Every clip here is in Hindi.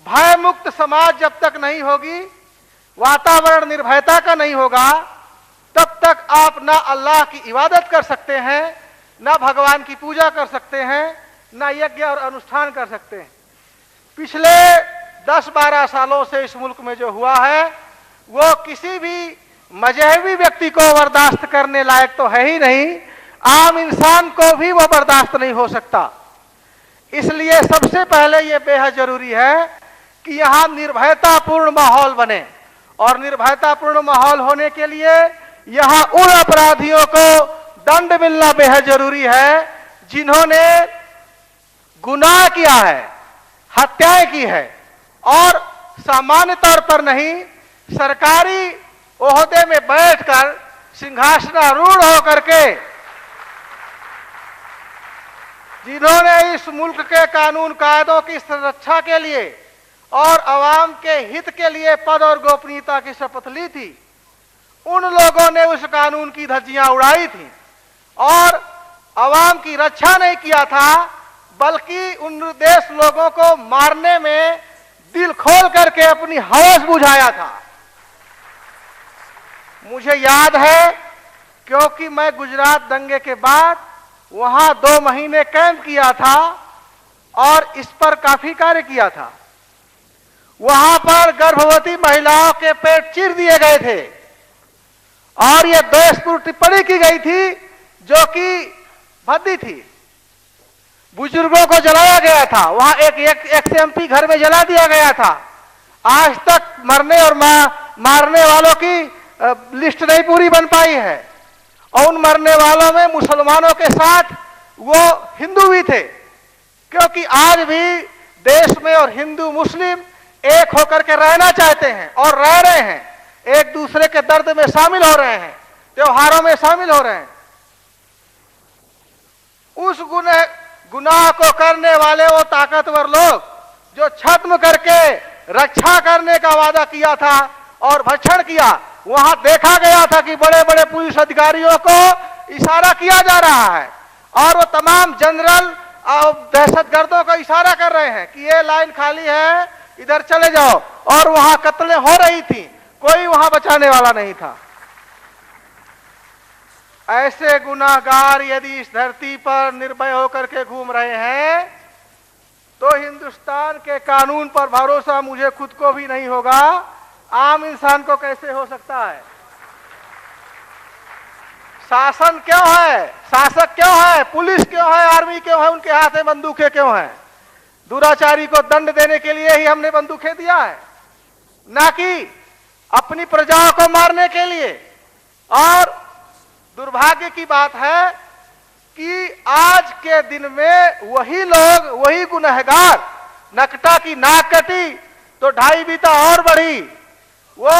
भय मुक्त समाज जब तक नहीं होगी, वातावरण निर्भयता का नहीं होगा, तब तक आप ना अल्लाह की इबादत कर सकते हैं, ना भगवान की पूजा कर सकते हैं, ना यज्ञ और अनुष्ठान कर सकते हैं। पिछले 10-12 सालों से इस मुल्क में जो हुआ है वो किसी भी मजहबी व्यक्ति को बर्दाश्त करने लायक तो है ही नहीं, आम इंसान को भी वो बर्दाश्त नहीं हो सकता। इसलिए सबसे पहले ये बेहद जरूरी है कि यहाँ निर्भयतापूर्ण माहौल बने, और निर्भयतापूर्ण माहौल होने के लिए यहाँ उन अपराधियों को दंड मिलना बेहद जरूरी है जिन्होंने गुनाह किया है, हत्याएं की है, और सामान्य तौर पर नहीं, सरकारी ओहदे में बैठकर सिंहासनारूढ़ होकर के जिन्होंने इस मुल्क के कानून कायदों की सुरक्षा के लिए और अवाम के हित के लिए पद और गोपनीयता की शपथ ली थी, उन लोगों ने उस कानून की धज्जियां उड़ाई थी और अवाम की रक्षा नहीं किया था, बल्कि उन निर्दोष लोगों को मारने में दिल खोल करके अपनी हवस बुझाया था। मुझे याद है, क्योंकि मैं गुजरात दंगे के बाद वहां 2 महीने कैंप किया था और इस पर काफी कार्य किया था। वहां पर गर्भवती महिलाओं के पेट चीर दिए गए थे और यह देशपूर्ण टिप्पणी की गई थी जो कि भद्दी थी। बुजुर्गों को जलाया गया था, वहां एक एक्सएमपी घर में जला दिया गया था। आज तक मरने और मारने वालों की लिस्ट नहीं पूरी बन पाई है, और उन मरने वालों में मुसलमानों के साथ वो हिंदू भी थे, क्योंकि आज भी देश में और हिंदू मुस्लिम एक होकर के रहना चाहते हैं और रह रहे हैं, एक दूसरे के दर्द में शामिल हो रहे हैं, त्योहारों में शामिल हो रहे हैं। उस गुनाह को करने वाले वो ताकतवर लोग जो छद्म करके रक्षा करने का वादा किया था और भक्षण किया, वहां देखा गया था कि बड़े बड़े पुलिस अधिकारियों को इशारा किया जा रहा है और वो तमाम जनरल और दहशतगर्दों को इशारा कर रहे हैं कि ये लाइन खाली है, इधर चले जाओ, और वहां कत्लें हो रही थी, कोई वहां बचाने वाला नहीं था। ऐसे गुनाहगार यदि इस धरती पर निर्भय होकर के घूम रहे हैं तो हिंदुस्तान के कानून पर भरोसा मुझे खुद को भी नहीं होगा, आम इंसान को कैसे हो सकता है। शासन क्यों है, शासक क्यों है, पुलिस क्यों है, आर्मी क्यों है, उनके हाथ में बंदूकें क्यों हैं? दुराचारी को दंड देने के लिए ही हमने बंदूकें दिया है, ना कि अपनी प्रजाओं को मारने के लिए। और दुर्भाग्य की बात है कि आज के दिन में वही लोग, वही गुनहगार, नकटा की नाक कटी तो ढाई बीता और बढ़ी, वो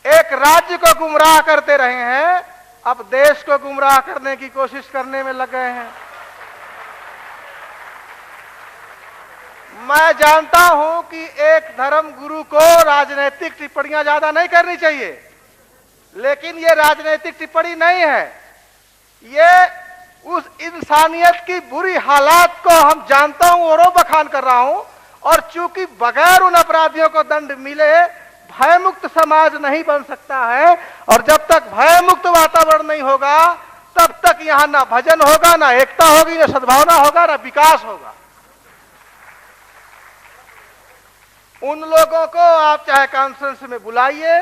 एक राज्य को गुमराह करते रहे हैं, अब देश को गुमराह करने की कोशिश करने में लग गए हैं। मैं जानता हूं कि एक धर्म गुरु को राजनीतिक टिप्पणियां ज्यादा नहीं करनी चाहिए, लेकिन ये राजनीतिक टिप्पणी नहीं है, ये उस इंसानियत की बुरी हालात को हम जानता हूं और बखान कर रहा हूं। और चूंकि बगैर उन अपराधियों को दंड मिले भयमुक्त समाज नहीं बन सकता है, और जब तक भयमुक्त वातावरण नहीं होगा तब तक यहां ना भजन होगा, ना एकता होगी, ना सद्भावना होगा, ना विकास होगा। उन लोगों को आप चाहे कॉन्फ्रेंस में बुलाइए,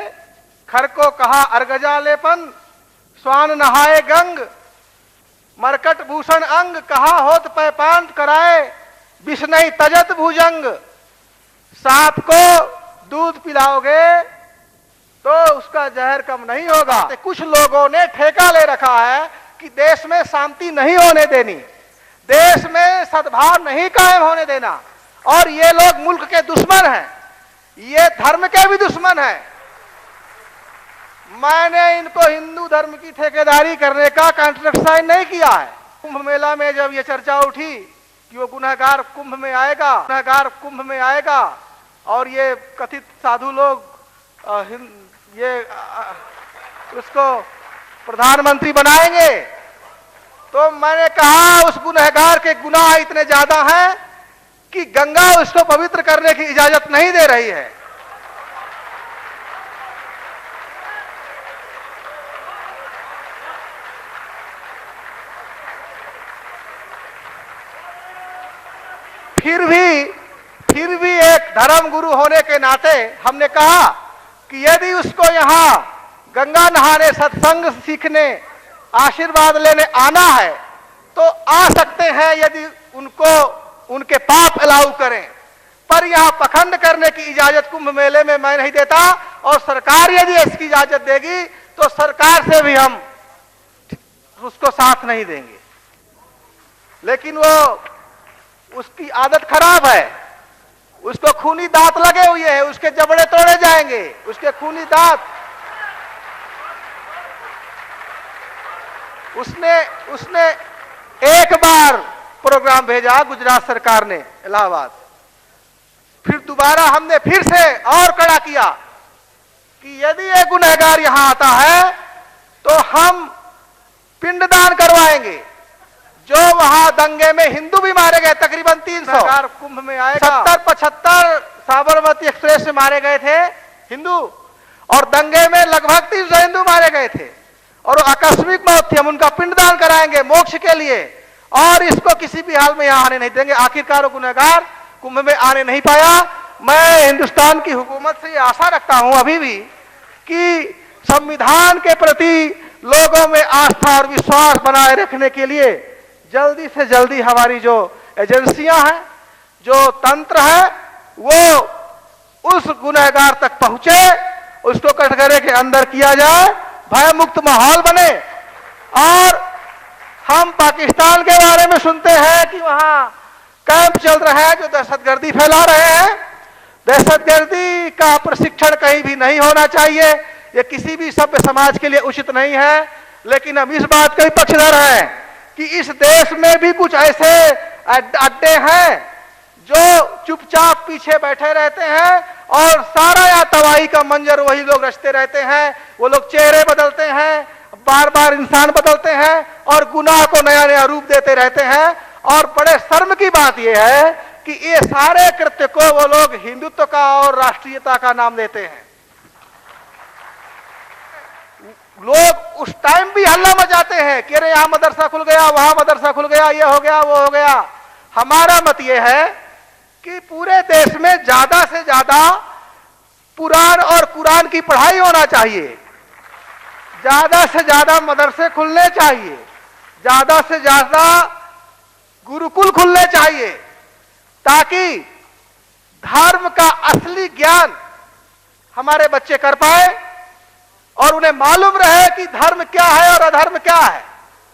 खर को कहा अर्गजा लेपन, स्वान नहाए गंग, मरकट भूषण अंग, कहा होत पैपान कराए, बिस्नई तजत भुजंग। सांप को दूध पिलाओगे तो उसका जहर कम नहीं होगा। कुछ लोगों ने ठेका ले रखा है कि देश में शांति नहीं होने देनी, देश में सद्भाव नहीं कायम होने देना, और ये लोग मुल्क के दुश्मन हैं, ये धर्म के भी दुश्मन हैं। मैंने इनको हिंदू धर्म की ठेकेदारी करने का कॉन्ट्रैक्ट साइन नहीं किया है। कुंभ मेला में जब ये चर्चा उठी कि वो गुनहगार कुंभ में आएगा, गुनहगार कुंभ में आएगा और ये कथित साधु लोग उसको प्रधानमंत्री बनाएंगे, तो मैंने कहा उस गुनहगार के गुनाह इतने ज्यादा हैं कि गंगा उसको पवित्र करने की इजाजत नहीं दे रही है। फिर भी एक धर्म गुरु होने के नाते हमने कहा कि यदि उसको यहां गंगा नहाने, सत्संग सीखने, आशीर्वाद लेने आना है तो आ सकते हैं, यदि उनको उनके पाप अलाउ करें। पर यहां पखंड करने की इजाजत कुंभ मेले में मैं नहीं देता, और सरकार यदि इसकी इजाजत देगी तो सरकार से भी हम उसको साथ नहीं देंगे। लेकिन वो, उसकी आदत खराब है, उसको खूनी दांत लगे हुए हैं, उसके जबड़े तोड़े जाएंगे, उसके खूनी दांत। उसने एक बार प्रोग्राम भेजा गुजरात सरकार ने इलाहाबाद, फिर दोबारा हमने फिर से और कड़ा किया कि यदि एक गुनहगार यहां आता है तो हम पिंडदान करवाएंगे। जो वहां दंगे में हिंदू भी मारे गए, तकरीबन 300 कुंभ में आएगा, 70-75 साबरमती एक्सप्रेस से मारे गए थे हिंदू, और दंगे में लगभग 300 हिंदू मारे गए थे, और आकस्मिक मौत थी। हम उनका पिंडदान कराएंगे मोक्ष के लिए, और इसको किसी भी हाल में यहां आने नहीं देंगे। आखिरकार वो गुनहगार कुंभ में आने नहीं पाया। मैं हिंदुस्तान की हुकूमत से आशा रखता हूं अभी भी कि संविधान के प्रति लोगों में आस्था और विश्वास बनाए रखने के लिए जल्दी से जल्दी हमारी जो एजेंसियां हैं, जो तंत्र है, वो उस गुनहगार तक पहुंचे, उसको कटघरे के अंदर किया जाए, भय मुक्त माहौल बने। और हम पाकिस्तान के बारे में सुनते हैं कि वहां कैंप चल रहा है जो दहशतगर्दी फैला रहे हैं। दहशतगर्दी का प्रशिक्षण कहीं भी नहीं होना चाहिए, यह किसी भी सभ्य समाज के लिए उचित नहीं है। लेकिन हम इस बात के पक्षधर हैं कि इस देश में भी कुछ ऐसे अड्डे हैं जो चुपचाप पीछे बैठे रहते हैं, और सारा या तबाही का मंजर वही लोग रचते रहते हैं। वो लोग चेहरे बदलते हैं, बार बार इंसान बदलते हैं, और गुनाह को नया नया रूप देते रहते हैं। और बड़े शर्म की बात यह है कि ये सारे कृत्य को वो लोग हिंदुत्व का और राष्ट्रीयता का नाम देते हैं। लोग उस टाइम भी हल्ला मचाते हैं कि अरे यहां मदरसा खुल गया, वहां मदरसा खुल गया, ये हो गया, वो हो गया। हमारा मत ये है कि पूरे देश में ज्यादा से ज्यादा पुराण और कुरान की पढ़ाई होना चाहिए, ज्यादा से ज्यादा मदरसे खुलने चाहिए, ज्यादा से ज्यादा गुरुकुल खुलने चाहिए, ताकि धर्म का असली ज्ञान हमारे बच्चे कर पाए और उन्हें मालूम रहे कि धर्म क्या है और अधर्म क्या है।